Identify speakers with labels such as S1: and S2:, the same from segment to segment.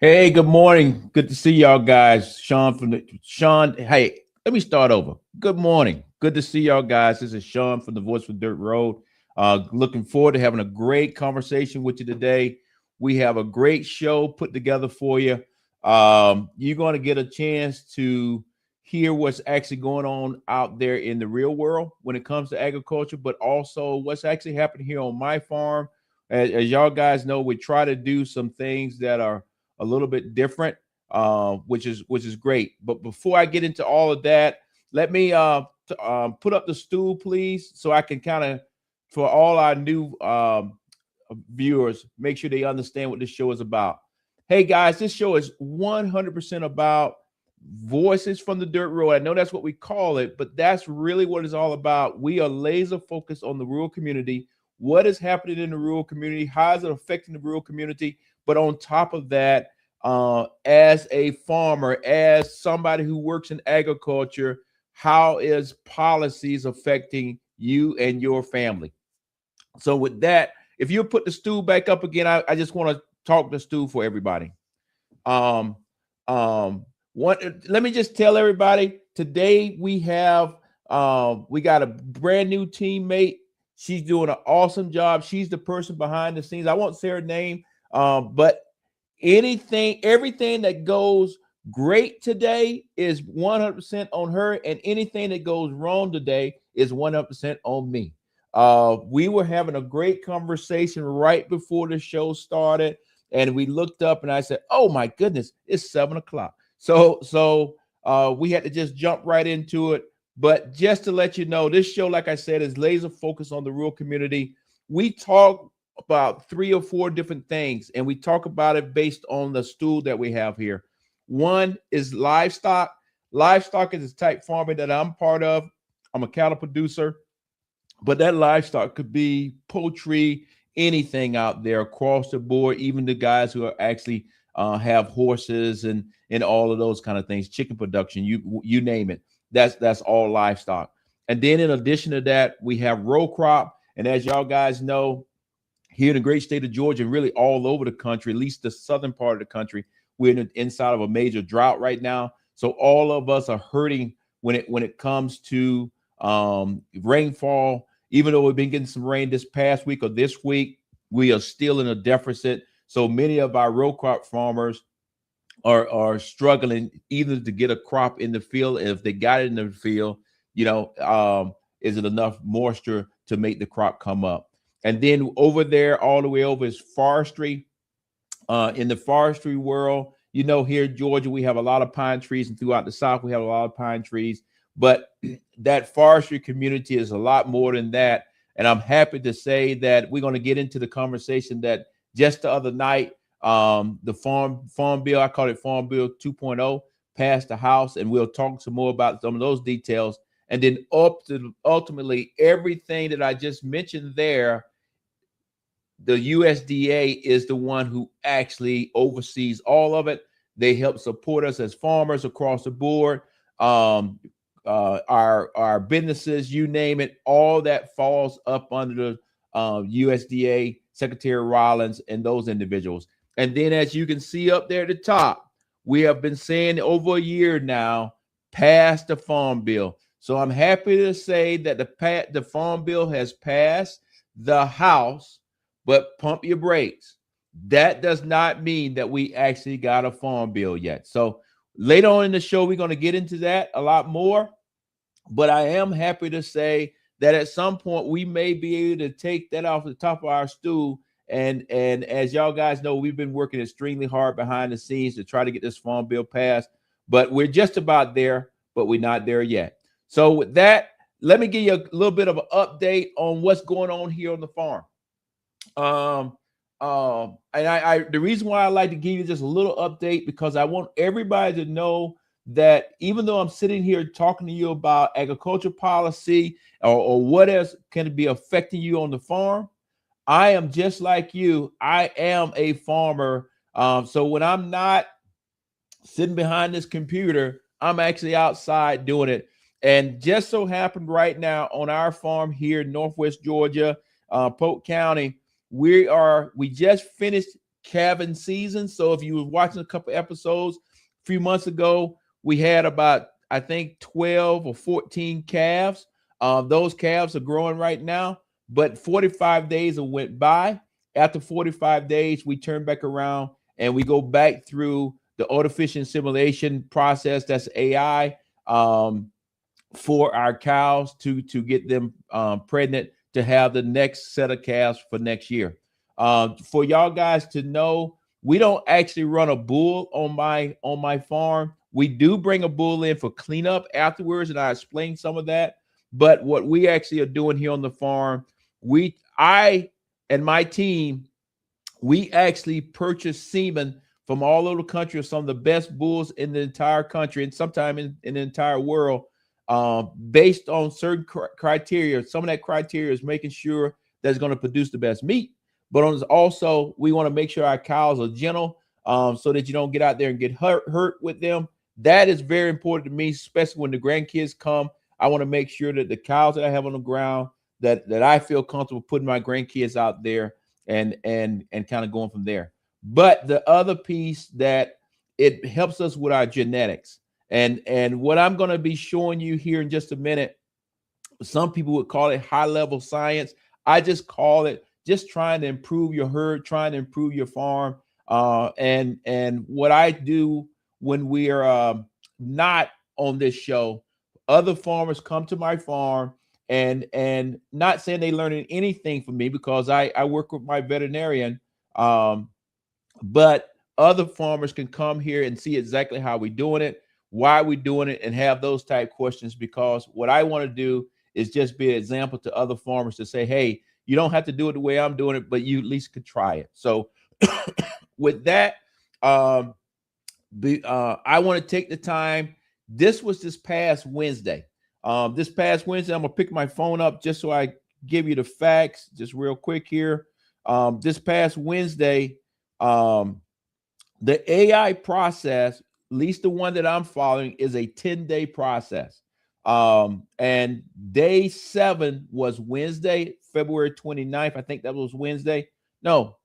S1: Hey, good morning. Good to see y'all guys. Sean. Hey, let me start over. Good morning. Good to see y'all guys. This is Sean from the Voice for Dirt Road. Looking forward to having a great conversation with you today. We have a great show put together for you. You're going to get a chance to hear what's actually going on out there in the real world when it comes to agriculture, but also what's actually happening here on my farm. As y'all guys know, we try to do some things that are a little bit different, which is great. But before I get into all of that, let me put up the stool, please, so I can kind of, for all our new viewers, make sure they understand what this show is about. Hey guys, this show is 100% about voices from the dirt road. I know that's what we call it, but that's really what it's all about. We are laser focused on the rural community. What is happening in the rural community? How is it affecting the rural community? But on top of that, as a farmer, as somebody who works in agriculture, how is policies affecting you and your family? So with that, if you put the stool back up again, I just want to talk the stool for everybody. Um, what let me just tell everybody today we got a brand new teammate. She's doing an awesome job. She's the person behind the scenes. I won't say her name, but everything that goes great today is 100% on her, and anything that goes wrong today is 100% on me. We were having a great conversation right before the show started, and we looked up, and I said, "Oh my goodness, it's 7 o'clock." So we had to just jump right into it. But just to let you know, this show, like I said, is laser focused on the rural community. We talk about 3 or 4 different things, and we talk about it based on the stool that we have here. One is livestock. Livestock is the type farming that I'm part of. I'm a cattle producer, but that livestock could be poultry, anything out there across the board, even the guys who are actually have horses and all of those kind of things, chicken production, you name it. That's all livestock. And then in addition to that, we have row crop. And as y'all guys know, here in the great state of Georgia and really all over the country, at least the southern part of the country, we're inside of a major drought right now. So all of us are hurting when it comes to rainfall. Even though we've been getting some rain this past week or this week, we are still in a deficit. So many of our row crop farmers are struggling either to get a crop in the field, and if they got it in the field, is it enough moisture to make the crop come up? And then over there, all the way over is forestry. In the forestry world, here in Georgia, we have a lot of pine trees, and throughout the South, we have a lot of pine trees. But that forestry community is a lot more than that. And I'm happy to say that we're going to get into the conversation that just the other night, the farm bill, I call it Farm Bill 2.0, passed the House, and we'll talk some more about some of those details. And then ultimately, everything that I just mentioned there, the USDA is the one who actually oversees all of it. They help support us as farmers across the board. Our businesses, you name it, all that falls up under the USDA, Secretary Rollins, and those individuals. And then, as you can see up there at the top, we have been saying over a year now, pass the Farm Bill. So I'm happy to say that the Farm Bill has passed the House, but pump your brakes. That does not mean that we actually got a Farm Bill yet. So later on in the show, we're going to get into that a lot more. But I am happy to say that at some point we may be able to take that off the top of our stool. And as y'all guys know, we've been working extremely hard behind the scenes to try to get this Farm Bill passed. But we're just about there, but we're not there yet. So with that, let me give you a little bit of an update on what's going on here on the farm. And the reason why I like to give you just a little update, because I want everybody to know that even though I'm sitting here talking to you about agriculture policy or what else can be affecting you on the farm, I am just like you. I am a farmer. So when I'm not sitting behind this computer, I'm actually outside doing it. And just so happened right now on our farm here in Northwest Georgia, Polk County, we just finished calving season. So if you were watching a couple episodes a few months ago, we had about, I think, 12 or 14 calves. Those calves are growing right now, but 45 days went by. After 45 days, we turn back around and we go back through the artificial insemination process. That's AI, for our cows to get them pregnant to have the next set of calves for next year. For y'all guys to know, we don't actually run a bull on my farm. We do bring a bull in for cleanup afterwards, and I explained some of that. But what we actually are doing here on the farm, I and my team, we actually purchase semen from all over the country of some of the best bulls in the entire country and sometimes in the entire world, based on certain criteria. Some of that criteria is making sure that it's going to produce the best meat, but also we want to make sure our cows are gentle, so that you don't get out there and get hurt with them. That is very important to me, especially when the grandkids come. I want to make sure that the cows that I have on the ground, that I feel comfortable putting my grandkids out there and kind of going from there. But the other piece that it helps us with our genetics, and what I'm going to be showing you here in just a minute, some people would call it high level science. I just call it just trying to improve your herd, trying to improve your farm. And what I do when we are not on this show, other farmers come to my farm, and not saying they learning anything from me, because I work with my veterinarian, but other farmers can come here and see exactly how we're doing it, why we're doing it, and have those type questions, because what I want to do is just be an example to other farmers to say, hey, you don't have to do it the way I'm doing it, but you at least could try it. So with that, I want to take the time. This was this past Wednesday. I'm going to pick my phone up just so I give you the facts just real quick here. This past Wednesday, the AI process, at least the one that I'm following, is a 10-day process. And day 7 was Wednesday, February 29th. I think that was Wednesday. No,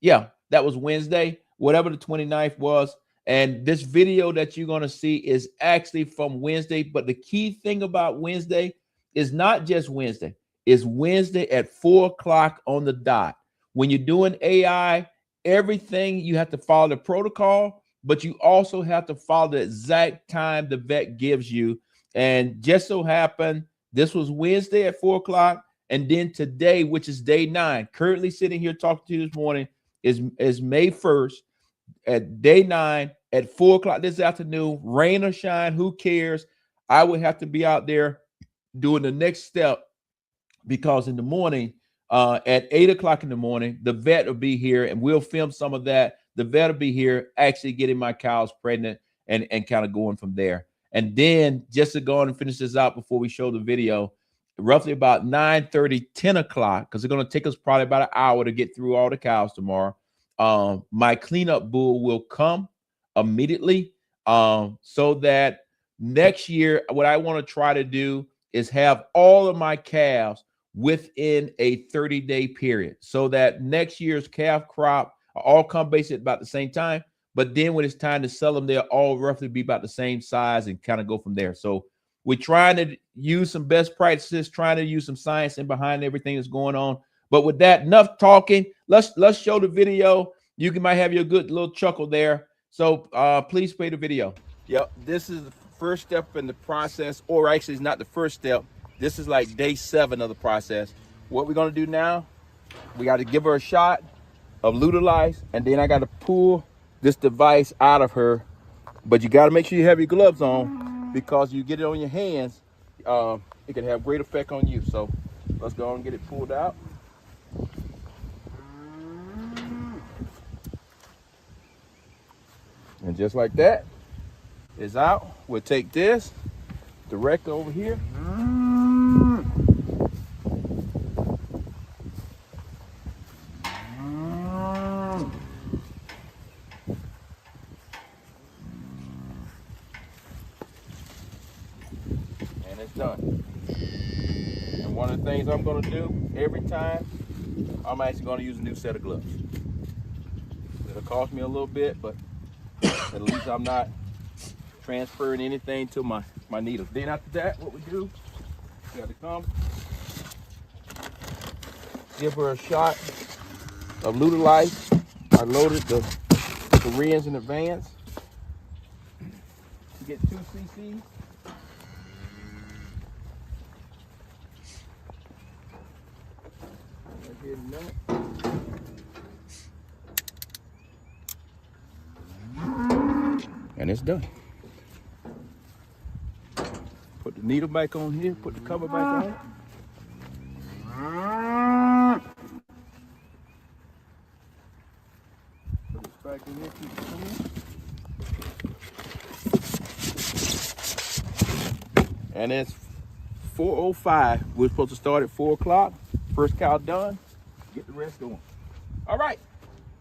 S1: yeah, that was Wednesday, whatever the 29th was. And this video that you're going to see is actually from Wednesday. But the key thing about Wednesday is not just Wednesday. It's Wednesday at 4 o'clock on the dot. When you're doing AI, everything, you have to follow the protocol, but you also have to follow the exact time the vet gives you. And just so happened, this was Wednesday at 4 o'clock. And then today, which is day 9, currently sitting here talking to you this morning, is May 1st at day 9 at 4 o'clock this afternoon. Rain or shine, who cares? I would have to be out there doing the next step, because in the morning, at 8 o'clock in the morning, the vet will be here and we'll film some of that. The vet will be here actually getting my cows pregnant and kind of going from there. And then just to go on and finish this out before we show the video, roughly about 9:30, 10 o'clock, because it's going to take us probably about an hour to get through all the cows tomorrow. My cleanup bull will come immediately, so that next year, what I want to try to do is have all of my calves within a 30-day period, so that next year's calf crop all come basically at about the same time. But then when it's time to sell them, they'll all roughly be about the same size and kind of go from there. So we're trying to use some best practices, trying to use some science in behind everything that's going on. But with that, enough talking. Let's show the video. You might have your good little chuckle there. So please play the video. Yep, this is the first step in the process, or actually it's not the first step. This is like day 7 of the process. What we're gonna do now, we got to give her a shot of Lutalyse, and then I got to pull this device out of her. But you got to make sure you have your gloves on, because you get it on your hands, it can have great effect on you. So let's go and get it pulled out. And just like that, it's out. We'll take this direct over here. And it's done. And one of the things I'm going to do every time, I'm actually going to use a new set of gloves. cost me a little bit, but at least I'm not transferring anything to my needles. Then after that, what we do, we have to come, give her a shot of Lutolite. I loaded the Koreans in advance. You get 2 cc. And it's done. Put the needle back on here, put the cover back on it. Put this back in here, keep it clean. And it's 4:05. We're supposed to start at 4 o'clock. First cow done, get the rest going. All right,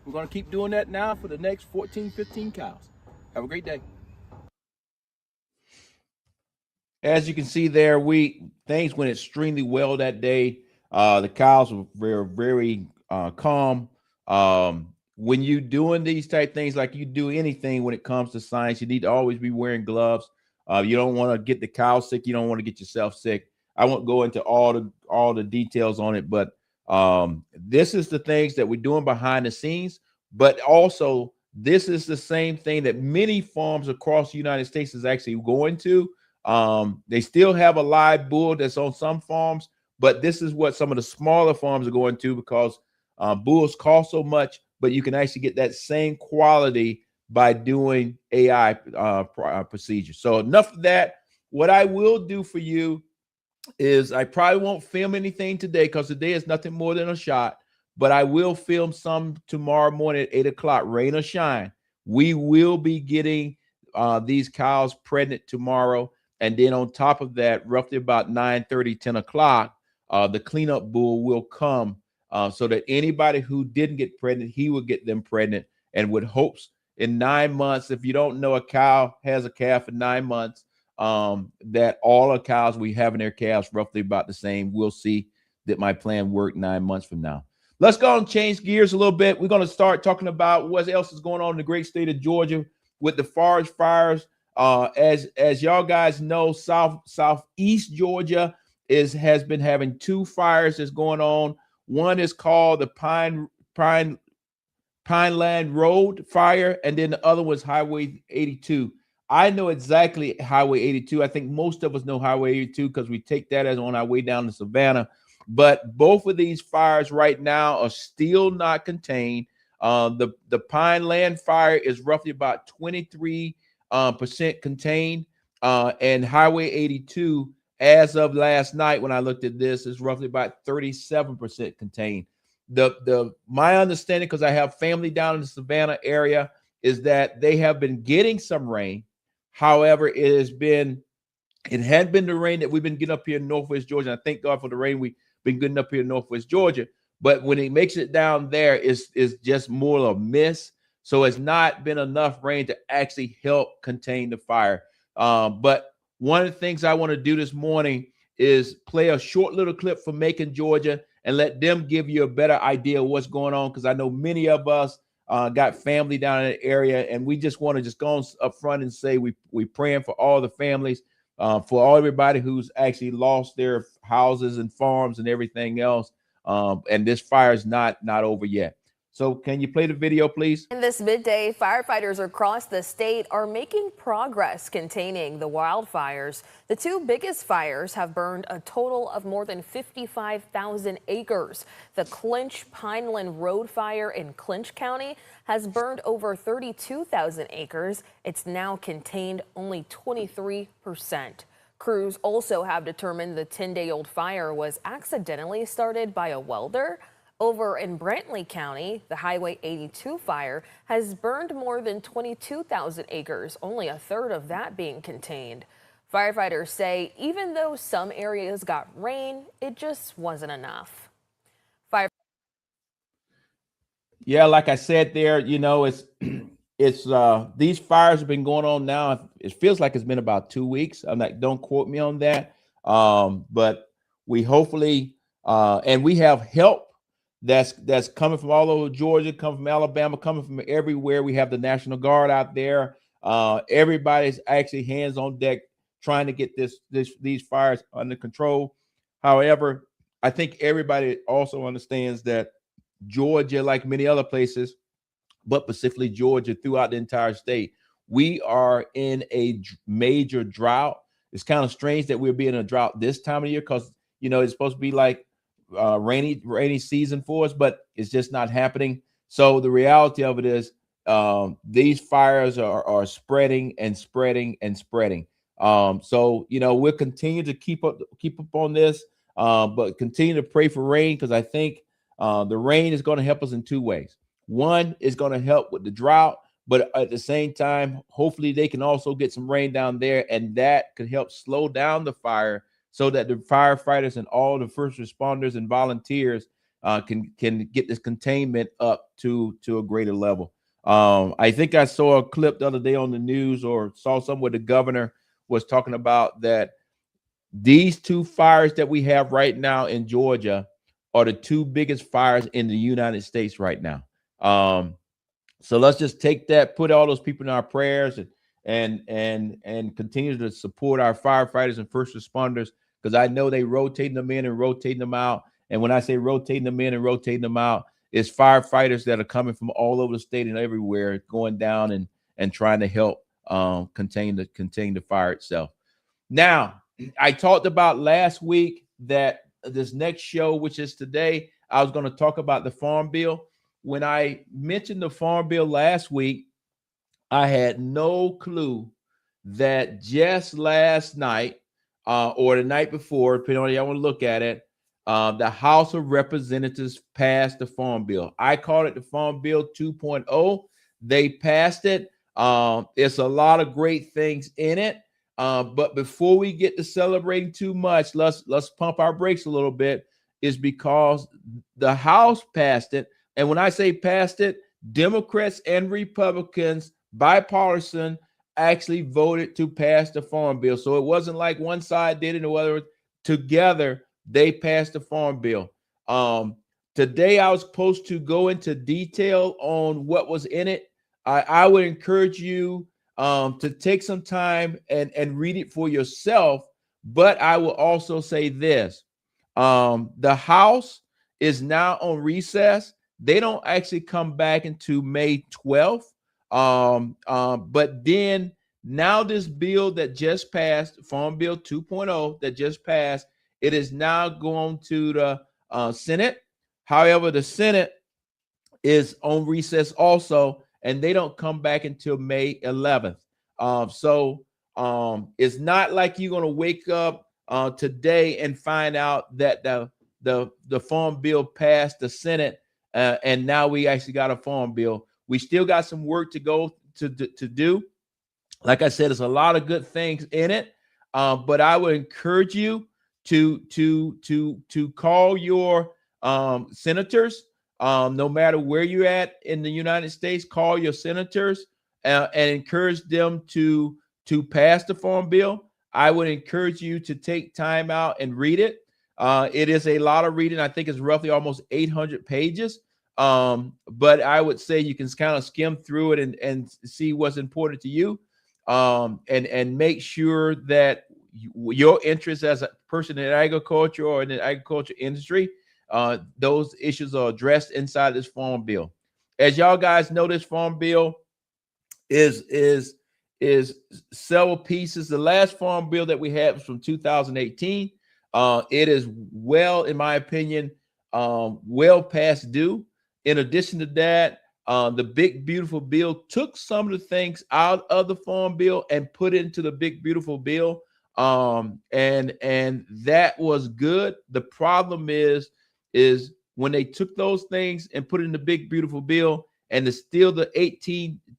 S1: we're gonna keep doing that now for the next 14, 15 cows. Have a great day. As you can see there, things went extremely well that day. The cows were very calm. When you doing these type things, like you do anything when it comes to science, you need to always be wearing gloves. You don't want to get the cow sick. You don't want to get yourself sick. I won't go into all the details on it, but this is the things that we're doing behind the scenes. But also, this is the same thing that many farms across the United States is actually going to. They still have a live bull that's on some farms, but this is what some of the smaller farms are going to, because bulls cost so much, but you can actually get that same quality by doing AI procedures. So enough of that. What I will do for you is I probably won't film anything today, because today is nothing more than a shot, but I will film some tomorrow morning at 8 o'clock, rain or shine. We will be getting these cows pregnant tomorrow. And then on top of that, roughly about 9:30, 10 o'clock, the cleanup bull will come so that anybody who didn't get pregnant, he will get them pregnant, and with hopes in 9 months, if you don't know, a cow has a calf in 9 months, that all the cows we have in their calves roughly about the same. We'll see that my plan worked 9 months from now. Let's go and change gears a little bit. We're going to start talking about what else is going on in the great state of Georgia with the forest fires. As y'all guys know, southeast Georgia has been having 2 fires that's going on. One is called the Pineland Road fire, and then the other was Highway 82. I know exactly Highway 82. I think most of us know Highway 82 because we take that as on our way down to Savannah. But both of these fires right now are still not contained. The Pineland fire is roughly about 23% contained, and Highway 82, as of last night when I looked at this, is roughly about 37% contained. My understanding, because I have family down in the Savannah area, is that they have been getting some rain. However, it hadn't been the rain that we've been getting up here in Northwest Georgia. And I thank God for the rain we've been getting up here in Northwest Georgia. But when it makes it down there, it's just more of a miss. So it's not been enough rain to actually help contain the fire. But one of the things I want to do this morning is play a short little clip from Macon, Georgia, and let them give you a better idea of what's going on, because I know many of us got family down in the area, and we just want to just go up front and say we praying for all the families, for all everybody who's actually lost their houses and farms and everything else. And this fire is not over yet. So can you play the video, please?
S2: And this midday, firefighters across the state are making progress containing the wildfires. The 2 biggest fires have burned a total of more than 55,000 acres. The Clinch Pineland Road fire in Clinch County has burned over 32,000 acres. It's now contained only 23%. Crews also have determined the 10-day-old fire was accidentally started by a welder. Over in Brantley County, the Highway 82 fire has burned more than 22,000 acres, only a third of that being contained. Firefighters say even though some areas got rain, it just wasn't enough.
S1: Yeah, like I said there, it's these fires have been going on now. It feels like it's been about 2 weeks. Don't quote me on that. But we hopefully and we have help that's coming from all over Georgia, coming from Alabama, coming from everywhere. We have the National Guard out there. Everybody's actually hands on deck trying to get these fires under control. However, I think everybody also understands that Georgia, like many other places, but specifically Georgia, throughout the entire state, we are in a major drought. It's kind of strange that we're being in a drought this time of year because, it's supposed to be like rainy season for us, but it's just not happening. So the reality of it is these fires are spreading and spreading and spreading. So we'll continue to keep up on this, but continue to pray for rain, because I think the rain is going to help us in two ways. One is going to help with the drought, but at the same time, hopefully they can also get some rain down there, and that could help slow down the fire so that the firefighters and all the first responders and volunteers can get this containment up to a greater level. I think I saw a clip the other day on the news, or saw something where the governor was talking about that these two fires that we have right now in Georgia are the two biggest fires in the United States right now. So let's just take that, put all those people in our prayers, and continue to support our firefighters and first responders, because I know they rotating them in and rotating them out. And when I say rotating them in and rotating them out, it's firefighters that are coming from all over the state and everywhere, going down and trying to help contain the fire itself. Now, I talked about last week that this next show, which is today, I was going to talk about the Farm Bill. When I mentioned the Farm Bill last week, I had no clue that just last night or the night before, depending on how you want to look at it, the House of Representatives passed the Farm Bill. I call it the Farm Bill 2.0. They passed it. It's a lot of great things in it. But before we get to celebrating too much, let's pump our brakes a little bit, is because the House passed it. And when I say passed it, Democrats and Republicans, bipartisan, actually voted to pass the Farm Bill. So it wasn't like one side did it, or whether together they passed the Farm Bill. Today I was supposed to go into detail on what was in it. I would encourage you to take some time and read it for yourself. But I will also say this. The House is now on recess. They don't actually come back into May 12th. But then now this bill that just passed, Farm Bill 2.0 that just passed, it is now going to the Senate. However, the Senate is on recess also, and they don't come back until May 11th. So it's not like you're going to wake up today and find out that the Farm Bill passed the Senate, and now we actually got a Farm Bill. We still got some work to go to do. Like I said, there's a lot of good things in it, but I would encourage you to call your senators, no matter where you're at in the United States. Call your senators and encourage them to pass the Farm Bill. I would encourage you to take time out and read it. It is a lot of reading. I think it's roughly almost 800 pages. But I would say you can kind of skim through it and see what's important to you, and make sure that your interests as a person in agriculture or in the agriculture industry, those issues are addressed inside this Farm Bill. As y'all guys know, this Farm Bill is several pieces. The last Farm Bill that we had was from 2018. It is well, in my opinion, well past due. In addition to that, the Big Beautiful Bill took some of the things out of the Farm Bill and put it into the Big Beautiful Bill. And that was good. The problem is when they took those things and put it in the Big Beautiful Bill, and still the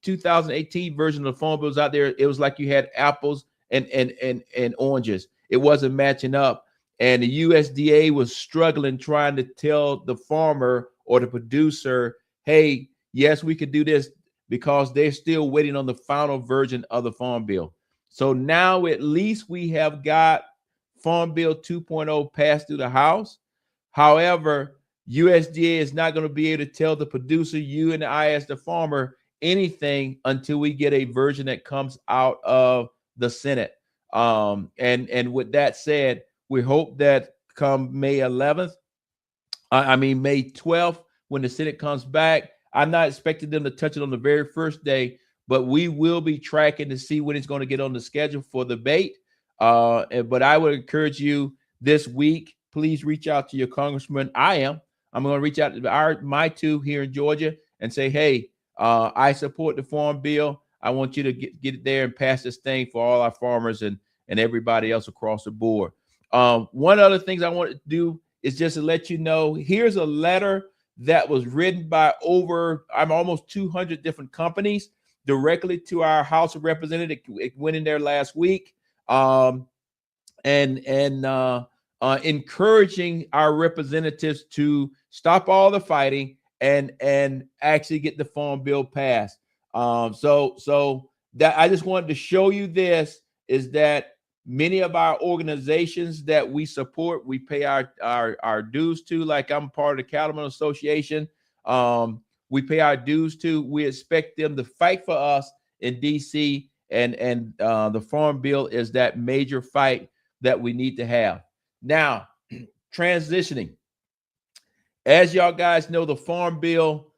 S1: 2018 version of the Farm Bill was out there, it was like you had apples and oranges. It wasn't matching up. And the USDA was struggling, trying to tell the farmer or the producer, hey, yes, we could do this, because they're still waiting on the final version of the Farm Bill. So now at least we have got Farm Bill 2.0 passed through the House. However, USDA is not going to be able to tell the producer, you and I as the farmer, anything until we get a version that comes out of the Senate. And with that said, we hope that come May 11th, May 12th, when the Senate comes back, I'm not expecting them to touch it on the very first day, but we will be tracking to see when it's going to get on the schedule for the debate. But I would encourage you this week, please reach out to your congressman. I'm going to reach out to my two here in Georgia and say, hey, I support the farm bill. I want you to get it there and pass this thing for all our farmers and everybody else across the board. One other thing I want to do is just to let you know, here's a letter that was written by almost 200 different companies directly to our House of Representatives. It went in there last week, encouraging our representatives to stop all the fighting and actually get the farm bill passed. So that I just wanted to show you this is that many of our organizations that we support, we pay our dues to, like I'm part of the Cattlemen Association. We pay our dues to. We expect them to fight for us in DC, and the farm bill is that major fight that we need to have. Now, transitioning. As y'all guys know, the farm bill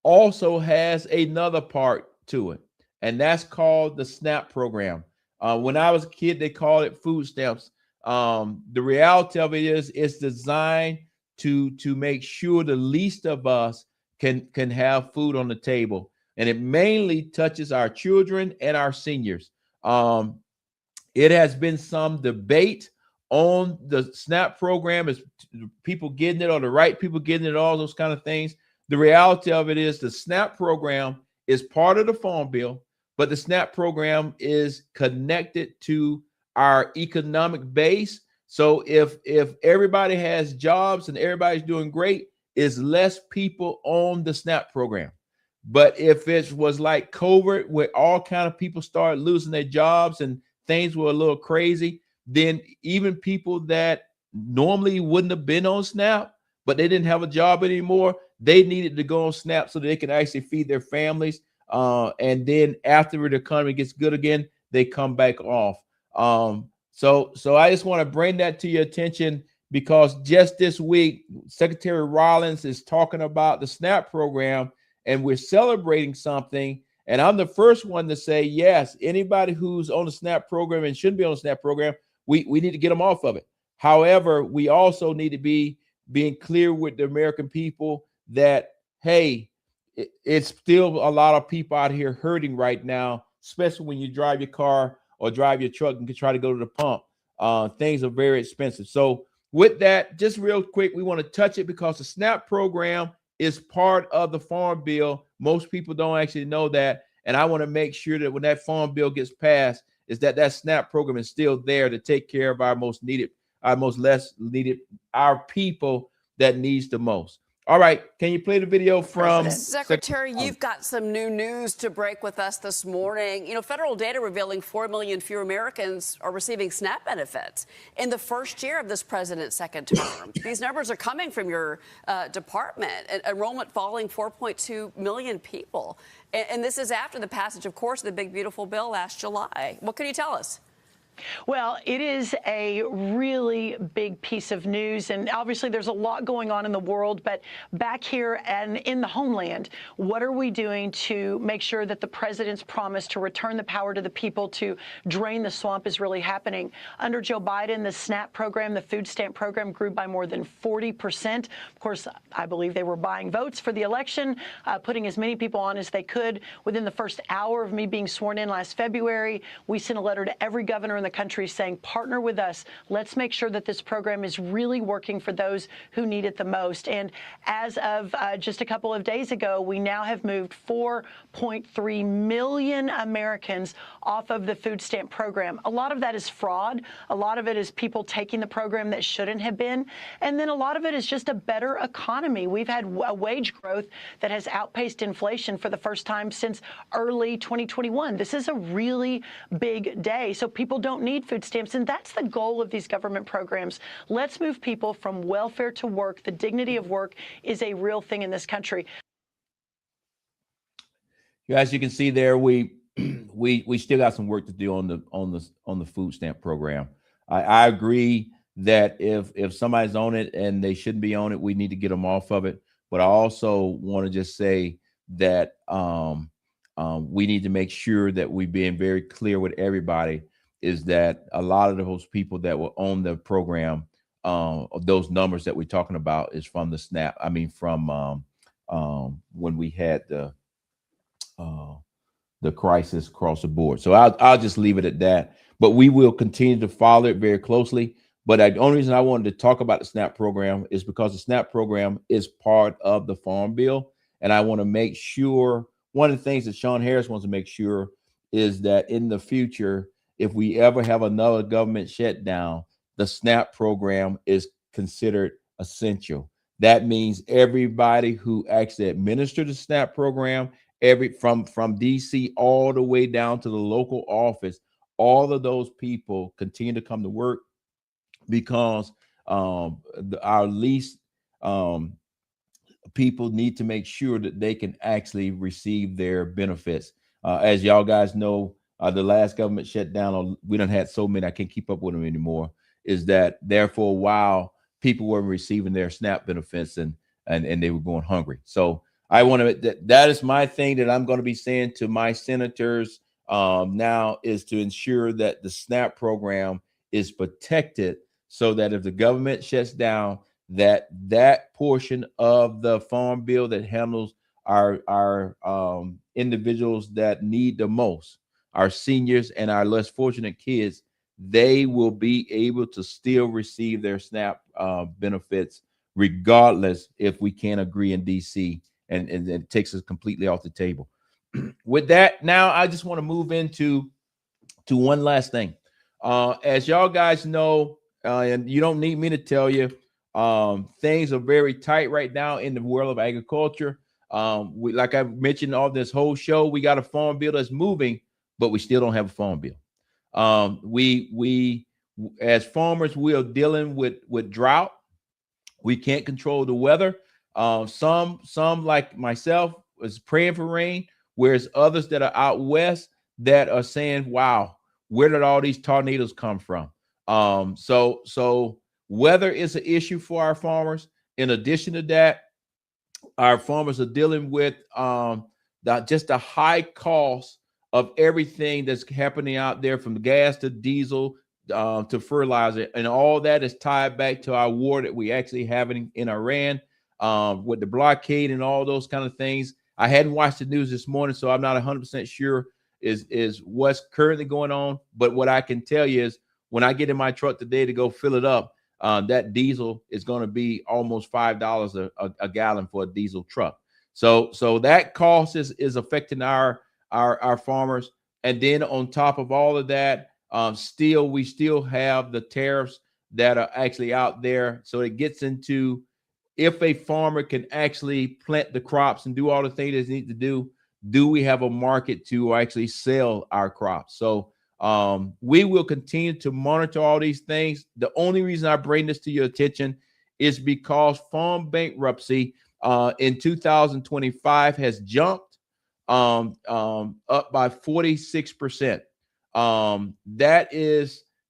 S1: also has another part to it, and that's called the SNAP program. When I was a kid, they called it food stamps. The reality of it is it's designed to make sure the least of us can have food on the table. And it mainly touches our children and our seniors. It has been some debate on the SNAP program, is people getting it or the right people getting it, all those kind of things. The reality of it is the SNAP program is part of the farm bill, but the SNAP program is connected to our economic base. So if everybody has jobs and everybody's doing great, is less people on the SNAP program. But if it was like COVID, where all kind of people started losing their jobs and things were a little crazy, then even people that normally wouldn't have been on SNAP, but they didn't have a job anymore, they needed to go on SNAP so they can actually feed their families. And then after the economy gets good again, they come back off. So I just want to bring that to your attention, because just this week, Secretary Rollins is talking about the SNAP program, and we're celebrating something. And I'm the first one to say, yes, anybody who's on the SNAP program and shouldn't be on the SNAP program, we need to get them off of it. However, we also need to be being clear with the American people that, hey, it's still a lot of people out here hurting right now, especially when you drive your car or drive your truck and try to go to the pump. Things are very expensive. So with that, just real quick, we want to touch it because the SNAP program is part of the farm bill. Most people don't actually know that. And I want to make sure that when that farm bill gets passed, is that SNAP program is still there to take care of our most needed, our most less needed, our people that needs the most. All right, can you play the video from
S3: Secretary? You've got some new news to break with us this morning. You know, federal data revealing 4 million fewer Americans are receiving SNAP benefits in the first year of this president's second term. These numbers are coming from your department. Enrollment falling 4.2 million people. And this is after the passage, of course, of the big, beautiful bill last July. What can you tell us?
S4: Well, it is a really big piece of news, and obviously there's a lot going on in the world, but back here and in the homeland, what are we doing to make sure that the president's promise to return the power to the people to drain the swamp is really happening? Under Joe Biden, the SNAP program, the food stamp program, grew by more than 40%. Of course, I believe they were buying votes for the election, putting as many people on as they could. Within the first hour of me being sworn in last February, we sent a letter to every governor in the country saying, partner with us. Let's make sure that this program is really working for those who need it the most. And as of just a couple of days ago, we now have moved 4.3 million Americans off of the food stamp program. A lot of that is fraud. A lot of it is people taking the program that shouldn't have been. And then a lot of it is just a better economy. We've had a wage growth that has outpaced inflation for the first time since early 2021. This is a really big day. So people don't don't need food stamps. And that's the goal of these government programs. Let's move people from welfare to work. The dignity of work is a real thing in this country.
S1: As you can see there, we still got some work to do on the food stamp program. I agree that if somebody's on it and they shouldn't be on it, we need to get them off of it. But I also want to just say that we need to make sure that we're being very clear with everybody is that a lot of those people that were on the program, those numbers that we're talking about is from the SNAP. I mean, from when we had the crisis across the board. So I'll just leave it at that. But we will continue to follow it very closely. But the only reason I wanted to talk about the SNAP program is because the SNAP program is part of the Farm Bill. And I want to make sure, one of the things that Sean Harris wants to make sure is that in the future, if we ever have another government shutdown, the SNAP program is considered essential. That means everybody who actually administers the SNAP program, from DC all the way down to the local office, all of those people continue to come to work because our least people need to make sure that they can actually receive their benefits. As y'all guys know, the last government shutdown, we done had so many, I can't keep up with them anymore, is that there for a while, people weren't receiving their SNAP benefits and they were going hungry. So I want to, that is my thing that I'm going to be saying to my senators now is to ensure that the SNAP program is protected so that if the government shuts down, that portion of the Farm Bill that handles our individuals that need the most, our seniors and our less fortunate kids, they will be able to still receive their SNAP benefits regardless if we can't agree in DC, and it takes us completely off the table. With that, now I just want to move into one last thing. As y'all guys know, and you don't need me to tell you, things are very tight right now in the world of agriculture. Like I mentioned all this whole show, we got a farm bill that's moving, but we still don't have a farm bill. We as farmers, we are dealing with drought. We can't control the weather. Some like myself is praying for rain, whereas others that are out west that are saying, wow, where did all these tornadoes come from? So weather is an issue for our farmers. In addition to that, our farmers are dealing with just the high cost of everything that's happening out there, from gas to diesel to fertilizer, and all that is tied back to our war that we actually have in Iran with the blockade and all those kind of things. I hadn't watched the news this morning, so I'm not 100% sure is what's currently going on. But what I can tell you is when I get in my truck today to go fill it up, that diesel is going to be almost $5 a gallon for a diesel truck. So that cost is affecting our farmers. And then on top of all of that, we still have the tariffs that are actually out there. So it gets into, if a farmer can actually plant the crops and do all the things they need to do we have a market to actually sell our crops? So we will continue to monitor all these things. The only reason I bring this to your attention is because farm bankruptcy in 2025 has jumped up by 46%.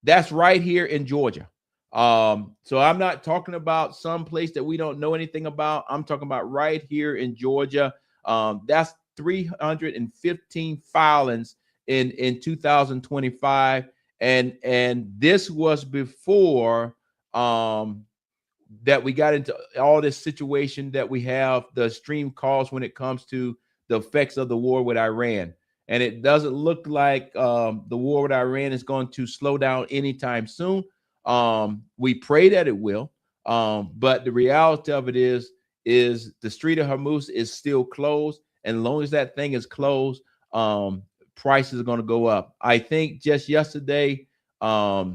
S1: That's right here in Georgia. So I'm not talking about some place that we don't know anything about. I'm talking about right here in Georgia. That's 315 filings in 2025, and this was before that we got into all this situation that we have, the extreme costs when it comes to the effects of the war with Iran. And it doesn't look like the war with Iran is going to slow down anytime soon. We pray that it will, but the reality of it is the Strait of Hormuz is still closed, and as long as that thing is closed, prices are going to go up. I think just yesterday, a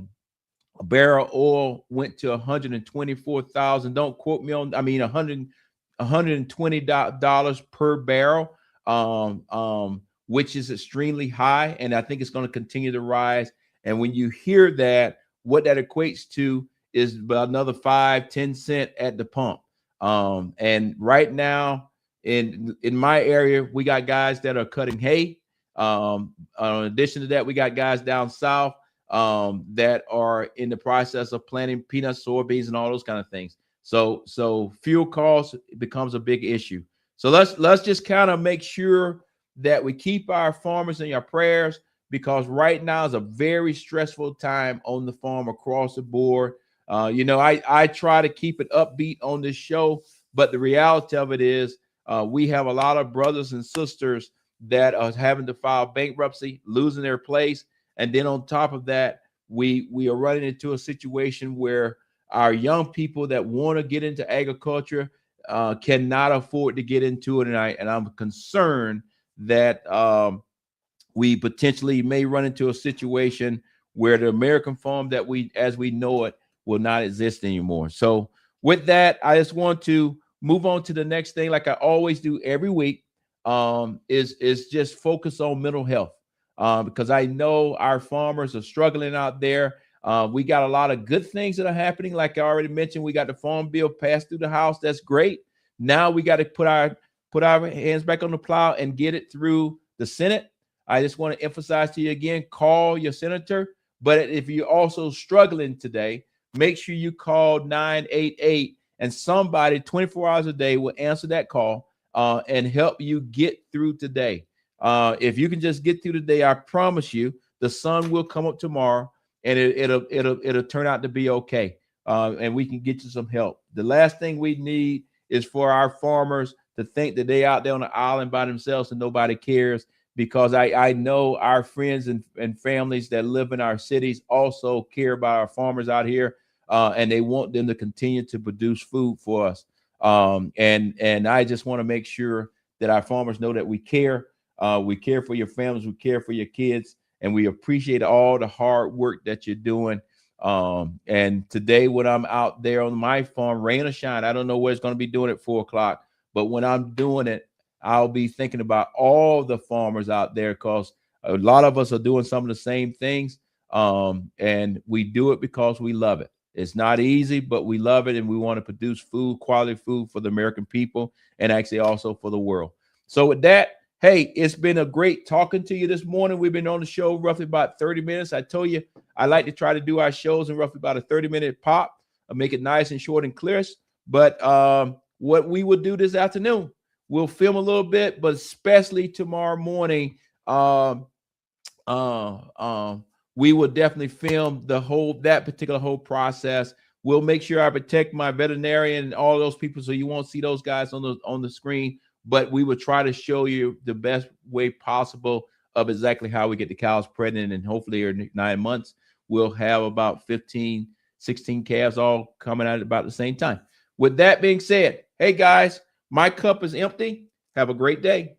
S1: barrel of oil went to $124,000. Don't quote me on, I mean, $120 per barrel, which is extremely high. And I think it's going to continue to rise And when you hear that, what that equates to is about another 5-10 cents at the pump. And right now in my area, we got guys that are cutting hay. In addition to that, we got guys down south that are in the process of planting peanuts, soybeans, and all those kind of things. So fuel costs becomes a big issue. So let's just kind of make sure that we keep our farmers in our prayers, because right now is a very stressful time on the farm across the board. I try to keep it upbeat on this show, but the reality of it is we have a lot of brothers and sisters that are having to file bankruptcy, losing their place. And then on top of that, we are running into a situation where our young people that want to get into agriculture cannot afford to get into it. And I'm concerned that we potentially may run into a situation where the American farm that as we know it will not exist anymore. So with that, I just want to move on to the next thing, like I always do every week, is just focus on mental health, because I know our farmers are struggling out there. We got a lot of good things that are happening. Like I already mentioned, we got the farm bill passed through the House. That's great. Now we got to put our hands back on the plow and get it through the Senate. I just want to emphasize to you again, call your senator. But if you're also struggling today, make sure you call 988, and somebody 24 hours a day will answer that call and help you get through today. If you can just get through today, I promise you the sun will come up tomorrow, and it'll turn out to be okay. And we can get you some help. The last thing we need is for our farmers to think that they out there on the island by themselves and nobody cares, because I know our friends and families that live in our cities also care about our farmers out here, and they want them to continue to produce food for us. And I just want to make sure that our farmers know that we care. We care for your families, we care for your kids, and we appreciate all the hard work that you're doing. And today, when I'm out there on my farm, rain or shine, I don't know where it's going to be doing at 4 o'clock, but when I'm doing it, I'll be thinking about all the farmers out there, because a lot of us are doing some of the same things. And we do it because we love it. It's not easy, but we love it. And we want to produce food, quality food for the American people, and actually also for the world. So with that, hey, it's been a great talking to you this morning. We've been on the show roughly about 30 minutes. I told you, I like to try to do our shows in roughly about a 30-minute pop. I'll make it nice and short and clear. But what we will do this afternoon, we'll film a little bit, but especially tomorrow morning, we will definitely film that particular process. We'll make sure I protect my veterinarian and all those people, so you won't see those guys on the screen. But we will try to show you the best way possible of exactly how we get the cows pregnant, and hopefully in 9 months we'll have about 15, 16 calves all coming out at about the same time. With that being said, hey guys, my cup is empty. Have a great day.